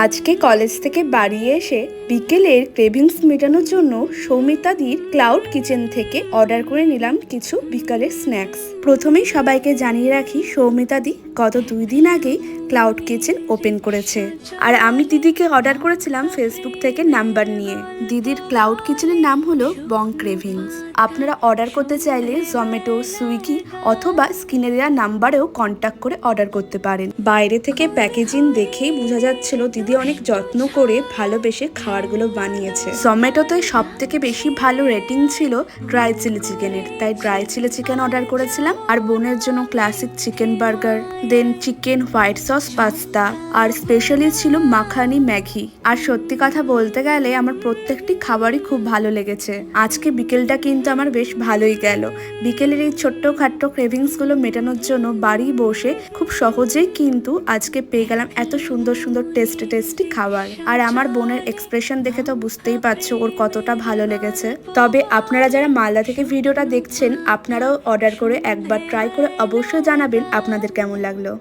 আজকে কলেজ থেকে বাড়ি এসে বিকেলের ক্রেভিংস মেটানোর জন্য সৌমিতাদির ক্লাউড কিচেন থেকে অর্ডার করে নিলাম কিছু বিকালের স্ন্যাক্স। প্রথমেই সবাইকে জানিয়ে রাখি, সৌমিতাদি গত 2 দিন আগেই ক্লাউড কিচেন ওপেন করেছে, আর আমি দিদিকে অর্ডার করেছিলাম ফেসবুক থেকে নাম্বার নিয়ে। দিদির ক্লাউড কিচেনের নাম হলো বং ক্রেভিংস। আপনারা অর্ডার করতে চাইলে জোম্যাটো, সুইগি অথবা স্ক্রিনে দেওয়া নাম্বারেও কন্ট্যাক্ট করে অর্ডার করতে পারেন। বাইরে থেকে প্যাকেজিং দেখেই বোঝা যাচ্ছিল দিদি অনেক যত্ন করে ভালোবেসে খাবারগুলো বানিয়েছে। জোম্যাটোতে সব থেকে বেশি ভালো রেটিং ছিল ড্রাই চিলি চিকেনের, তাই ড্রাই চিলি চিকেন অর্ডার করেছিলাম। আর বোনের জন্য classic chicken burger, then chicken white sauce pasta, আর স্পেশালি ছিল মাখানি ম্যাগি। আর সত্যি কথা বলতে গেলে আমার প্রত্যেকটি খাবারই খুব ভালো লেগেছে। আজকে বিকেলটা কিন্তু আমার বেশ ভালোই গেল। বিকেলের এই ছোট্ট খাট্ট ক্রেভিংসগুলো মেটানোর জন্য বাড়ি বসে খুব সহজেই কিন্তু আজকে পেয়ে গেলাম এত সুন্দর সুন্দর টেস্টি খাবার। আর আমার বোনের এক্সপ্রেশন দেখে তো বুঝতেই পারছো ওর কতটা ভালো লেগেছে। তবে আপনারা যারা মালদা থেকে ভিডিওটা দেখছেন, আপনারাও অর্ডার করে একবার ট্রাই করে অবশ্যই জানাবেন আপনাদের কেমন লাগলো।